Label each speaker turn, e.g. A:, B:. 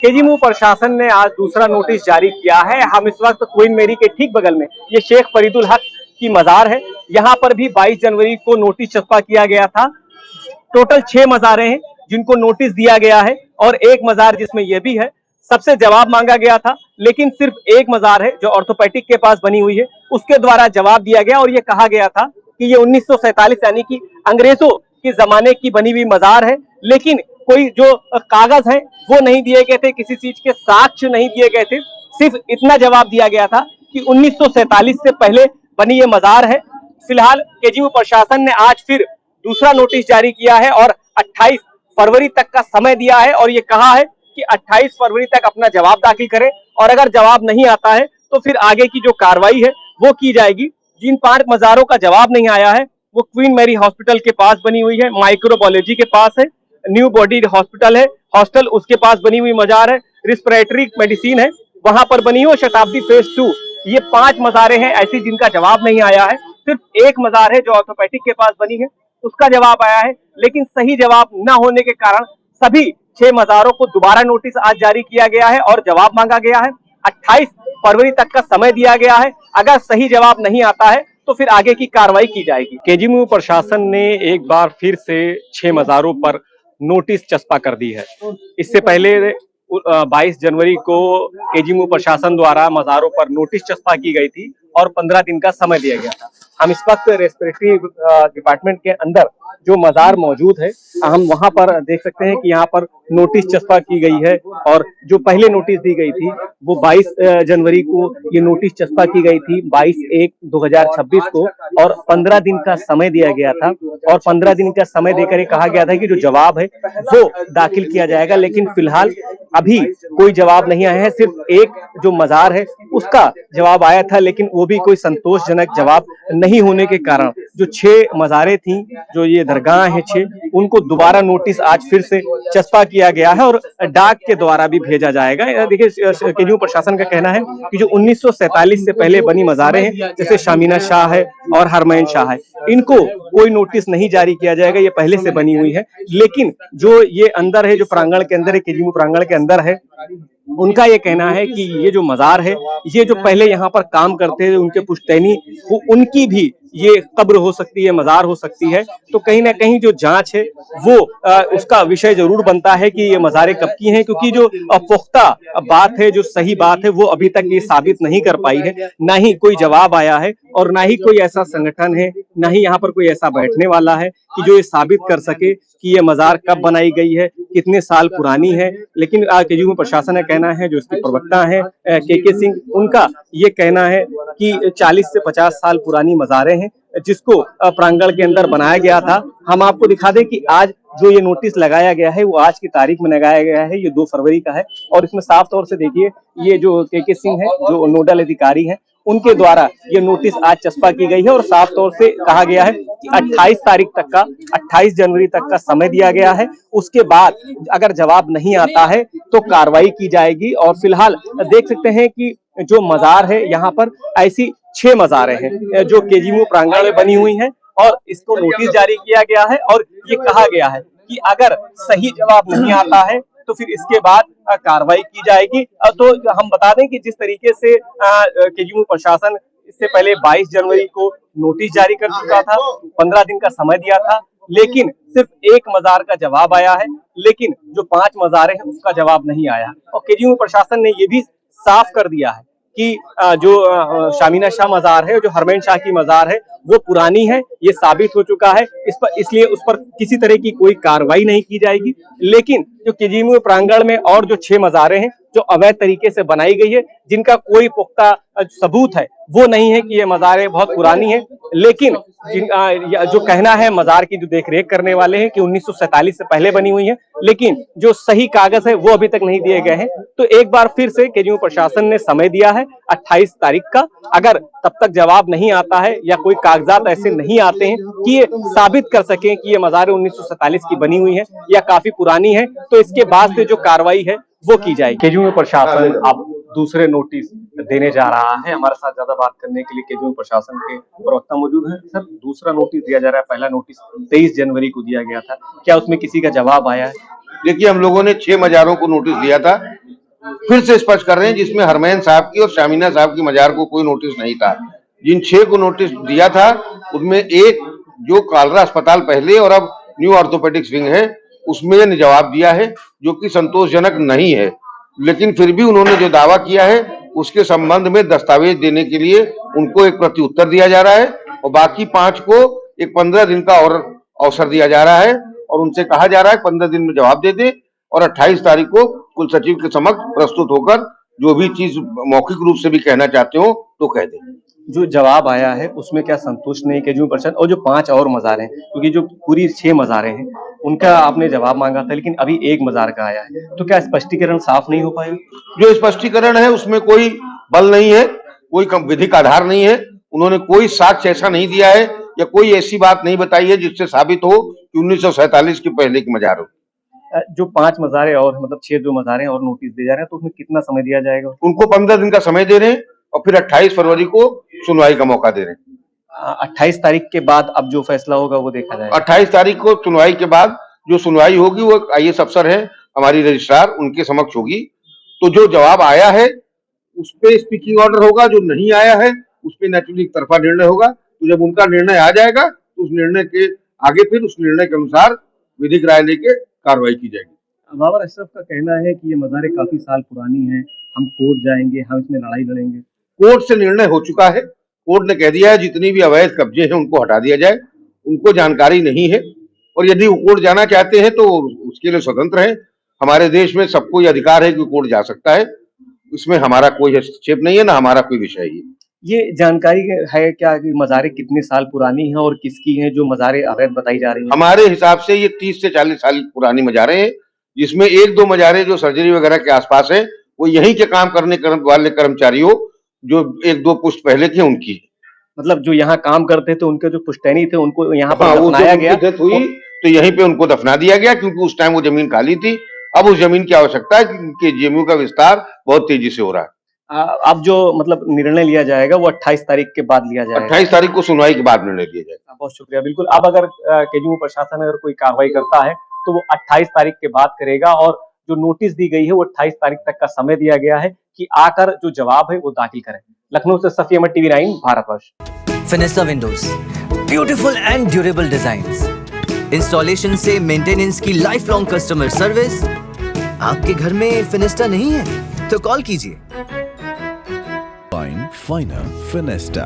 A: KGMU प्रशासन ने आज दूसरा नोटिस जारी किया है। हम इस वक्त क्वीन मेरी के ठीक बगल में ये शेख फरीदुल हक की मजार है। यहाँ पर भी 22 जनवरी को नोटिस छपा किया गया था। टोटल 6 मजारें हैं जिनको नोटिस दिया गया है और एक मजार जिसमें यह भी है, सबसे जवाब मांगा गया था, लेकिन सिर्फ एक मजार है जो ऑर्थोपेडिक के पास बनी हुई है, उसके द्वारा जवाब दिया गया और ये कहा गया था कि ये 1947 यानी कि अंग्रेजों के जमाने की बनी हुई मजार है, लेकिन कोई जो कागज है वो नहीं दिए गए थे, किसी चीज के साक्ष्य नहीं दिए गए थे। सिर्फ इतना जवाब दिया गया था कि 1947 से पहले बनी ये मजार है। फिलहाल केजीएमयू प्रशासन ने आज फिर दूसरा नोटिस जारी किया है और 28 फरवरी तक का समय दिया है और ये कहा है कि 28 फरवरी तक अपना जवाब दाखिल करें और अगर जवाब नहीं आता है तो फिर आगे की जो कार्रवाई है वो की जाएगी। जिन 5 मजारों का जवाब नहीं आया है वो क्वीन मैरी हॉस्पिटल के पास बनी हुई है, माइक्रोबायोलॉजी के पास है, न्यू बॉडी हॉस्पिटल है, हॉस्टल उसके पास बनी हुई मजार है, रिस्पिरेटरी मेडिसिन है वहां पर बनी हुई, शताब्दी फेज 2। ये 5 मजारें हैं ऐसी जिनका जवाब नहीं आया है। सिर्फ एक मजार है जो ऑर्थोपेडिक के पास बनी है, उसका जवाब आया है, लेकिन सही जवाब न होने के कारण सभी 6 मजारों को दोबारा नोटिस आज जारी किया गया है और जवाब मांगा गया है। 28 फरवरी तक का समय दिया गया है। अगर सही जवाब नहीं आता है तो फिर आगे की कार्रवाई की जाएगी। केजीएमयू प्रशासन ने एक बार फिर से 6 मजारों पर नोटिस चस्पा कर दी है। इससे पहले 22 जनवरी को केजीएमयू प्रशासन द्वारा मजारों पर नोटिस चस्पा की गई थी और 15 दिन का समय दिया गया था। हम इस वक्त रेस्पिरेटरी डिपार्टमेंट के अंदर जो मजार मौजूद है, हम वहां पर देख सकते हैं कि यहाँ पर नोटिस चस्पा की गई है और जो पहले नोटिस दी गई थी वो 22 जनवरी को ये नोटिस चस्पा की गई थी, 22/1/2026 को, और 15 दिन का समय दिया गया था और 15 दिन का समय देकर कहा गया था कि जो जवाब है वो दाखिल किया जाएगा। लेकिन फिलहाल अभी कोई जवाब नहीं आया है। सिर्फ एक जो मजार है उसका जवाब आया था, लेकिन वो भी कोई संतोषजनक जवाब नहीं होने के कारण जो 6 मजारें थी, जो ये दरगाह है 6, उनको दोबारा नोटिस आज फिर से चस्पा किया गया है और डाक के द्वारा भी भेजा जाएगा। देखिए, केजीएमयू प्रशासन का कहना है कि जो 1947 से पहले बनी मजारें हैं, जैसे शामीना शाह है और हरमैन शाह है, इनको कोई नोटिस नहीं जारी किया जाएगा, ये पहले से बनी हुई है। लेकिन जो ये अंदर है, जो प्रांगण के अंदर है, केजीएमयू प्रांगण के अंदर है, उनका ये कहना है कि ये जो मजार है, ये जो पहले यहाँ पर काम करते थे उनके पुश्तैनी, वो उनकी भी ये कब्र हो सकती है, मजार हो सकती है। तो कहीं ना कहीं जो जांच है वो उसका विषय जरूर बनता है कि ये मजारें कब की हैं, क्योंकि जो पुख्ता बात है, जो सही बात है, वो अभी तक ये साबित नहीं कर पाई है। ना ही कोई जवाब आया है और ना ही कोई ऐसा संगठन है, ना ही यहाँ पर कोई ऐसा बैठने वाला है कि जो ये साबित कर सके कि ये मजार कब बनाई गई है, कितने साल पुरानी है। लेकिन केजीएमयू प्रशासन का कहना है, जो इसके प्रवक्ता है के सिंह, उनका ये कहना है कि 40 से 50 साल पुरानी मजारें हैं जिसको प्रांगण के अंदर बनाया गया था। हम आपको दिखा दें कि आज जो ये नोटिस लगाया गया है वो आज की तारीख में लगाया गया है, ये 2 फरवरी का है और इसमें साफ तौर से देखिए ये जो के सिंह है, जो नोडल अधिकारी हैं, उनके द्वारा ये नोटिस आज चस्पा की गई है और साफ तौर से कहा गया है कि 28 तारीख तक का, 28 जनवरी तक का समय दिया गया है। उसके बाद अगर जवाब नहीं आता है तो कार्रवाई की जाएगी। और फिलहाल देख सकते हैं कि जो मजार है, यहाँ पर ऐसी 6 मजारें हैं जो केजीएमयू प्रांगण में बनी हुई हैं और इसको नोटिस जारी किया गया है और ये कहा गया है कि अगर सही जवाब नहीं आता है तो फिर इसके बाद कार्रवाई की जाएगी। तो हम बता दें कि जिस तरीके से केजीएमयू प्रशासन इससे पहले 22 जनवरी को नोटिस जारी कर चुका था, 15 दिन का समय दिया था, लेकिन सिर्फ एक मजार का जवाब आया है, लेकिन जो 5 मजारें हैं उसका जवाब नहीं आया। और केजीएमयू प्रशासन ने ये भी साफ कर दिया है कि जो शामीना शाह मजार है, जो हरमैन शाह की मजार है, वो पुरानी है, ये साबित हो चुका है। इस पर इसलिए उस पर किसी तरह की कोई कार्रवाई नहीं की जाएगी। लेकिन जो केजीएमयू प्रांगण में और जो 6 मजारें हैं जो अवैध तरीके से बनाई गई है, जिनका कोई पुख्ता सबूत है, वो नहीं है कि ये मजारें बहुत पुरानी हैं, लेकिन जो कहना है मजार की जो देखरेख करने वाले हैं कि 1947 से पहले बनी हुई है, लेकिन जो सही कागज है वो अभी तक नहीं दिए गए हैं। तो एक बार फिर से केजीएमयू प्रशासन ने समय दिया है 28 तारीख का। अगर तब तक जवाब नहीं आता है या कोई कागजात ऐसे नहीं आते हैं कि ये साबित कर सकें कि ये मजारें 1947 की बनी हुई है या काफी पुरानी है, तो इसके बाद से जो कार्रवाई है वो की जाएगी। केजीएमयू प्रशासन अब दूसरे नोटिस देने जा रहा है। हमारे साथ ज्यादा बात करने के लिए केजीएमयू प्रशासन के प्रवक्ता मौजूद हैं। सर, दूसरा नोटिस दिया जा रहा है, पहला नोटिस 23 जनवरी को दिया गया था, क्या उसमें किसी का जवाब आया है?
B: देखिए, हम लोगों ने 6 मज़ारों को नोटिस दिया था, फिर से स्पष्ट कर रहे हैं, जिसमें हरमैन साहब की और शामीना साहब की मज़ार को कोई नोटिस नहीं था। जिन 6 को नोटिस दिया था, उनमें एक जो कालरा अस्पताल पहले और अब न्यू ऑर्थोपेडिक्स विंग है, उसमें जवाब दिया है, जो कि संतोषजनक नहीं है। लेकिन फिर भी उन्होंने जो दावा किया है, उसके संबंध में दस्तावेज देने के लिए उनको एक प्रति उत्तर दिया जा रहा है और बाकी 5 को एक 15 दिन का और अवसर दिया जा रहा है और उनसे कहा जा रहा है 15 दिन में जवाब दे दें और 28 तारीख को कुल सचिव के समक्ष प्रस्तुत होकर जो भी चीज मौखिक रूप से भी कहना चाहते हो तो कह दें।
A: जो जवाब आया है उसमें क्या संतुष्ट नहीं केजरीवाल प्रशासन और जो 5 और मज़ार हैं, क्योंकि जो पूरी 6 मज़ारें हैं उनका आपने जवाब मांगा था, लेकिन अभी एक मज़ार का आया है, तो क्या स्पष्टीकरण साफ नहीं हो पाएगा?
B: जो स्पष्टीकरण है उसमें कोई बल नहीं है, कोई विधिक आधार नहीं है, उन्होंने कोई साक्ष्य ऐसा नहीं दिया है या कोई ऐसी बात नहीं बताई है जिससे साबित हो कि 1947 के पहले की मज़ार हो।
A: जो 5 मज़ारें और मतलब 6 जो मज़ारें और नोटिस दिए जा रहे हैं, तो उसमें कितना समय दिया जाएगा?
B: उनको 15 दिन का समय दे रहे हैं और फिर 28 फरवरी को सुनवाई का मौका दे रहे हैं।
A: 28 तारीख के बाद अब जो फैसला होगा वो देखा जाएगा।
B: 28 तारीख को सुनवाई के बाद जो सुनवाई होगी वो IAS अफसर है हमारी रजिस्ट्रार, उनके समक्ष होगी। तो जो जवाब आया है उस पे स्पीकिंग ऑर्डर होगा, जो नहीं आया है उस पे नेचुरली एक तरफा निर्णय होगा। तो जब उनका निर्णय आ जाएगा तो उस निर्णय के आगे फिर उस निर्णय के अनुसार विधिक राय लेके कार्रवाई की जाएगी।
A: बाबर अशरफ का कहना है कि ये मज़ारें काफी साल पुरानी हैं, हम कोर्ट जाएंगे, हम इसमें लड़ाई लड़ेंगे।
B: कोर्ट से निर्णय हो चुका है, कोर्ट ने कह दिया है जितनी भी अवैध कब्जे हैं उनको हटा दिया जाए, उनको जानकारी नहीं है और यदि वो कोर्ट जाना चाहते हैं तो उसके लिए स्वतंत्र है। हमारे देश में सबको ये अधिकार है कि कोर्ट जा सकता है, इसमें हमारा कोई हस्तक्षेप नहीं है, ना हमारा कोई विषय है।
A: ये जानकारी है क्या कि मज़ारें कितने साल पुरानी हैं और किसकी हैं जो मज़ारें अवैध बताई जा रही हैं?
B: हमारे हिसाब से ये 30 से 40 साल पुरानी मज़ारें हैं, जिसमें 1-2 मज़ारें जो सर्जरी वगैरह के आसपास है वो यहीं के काम करने वाले कर्मचारियों जो 1-2 पुश्त पहले थे उनकी।
A: मतलब जो यहाँ काम करते थे उनके जो पुश्तैनी थे उनको यहाँ पर दफनाया गया,
B: हुई तो यहीं पे उनको दफना दिया गया क्योंकि उस टाइम वो जमीन खाली थी। अब उस जमीन की आवश्यकता है क्योंकि जेएमयू का विस्तार बहुत तेजी से हो रहा है।
A: अब जो मतलब निर्णय लिया जाएगा वो 28 तारीख के बाद लिया जाएगा।
B: 28 तारीख को सुनवाई के बाद निर्णय लिया जाएगा।
A: बहुत शुक्रिया। बिल्कुल, अब अगर केजरीवाल प्रशासन अगर कोई कार्रवाई करता है तो वो 28 तारीख के बाद करेगा और जो नोटिस दी गई है वो 28 तारीख तक का समय दिया गया है कि आकर जो जवाब है वो दाखिल करें। लखनऊ से Safi Ahmad, TV 9 Bharatvarsh.
C: Finista windows, beautiful and durable designs, installation से मेंटेनेंस की लाइफ लॉन्ग कस्टमर सर्विस। आपके घर में फिनिस्टा नहीं है तो कॉल कीजिए।
D: Finer Finesta.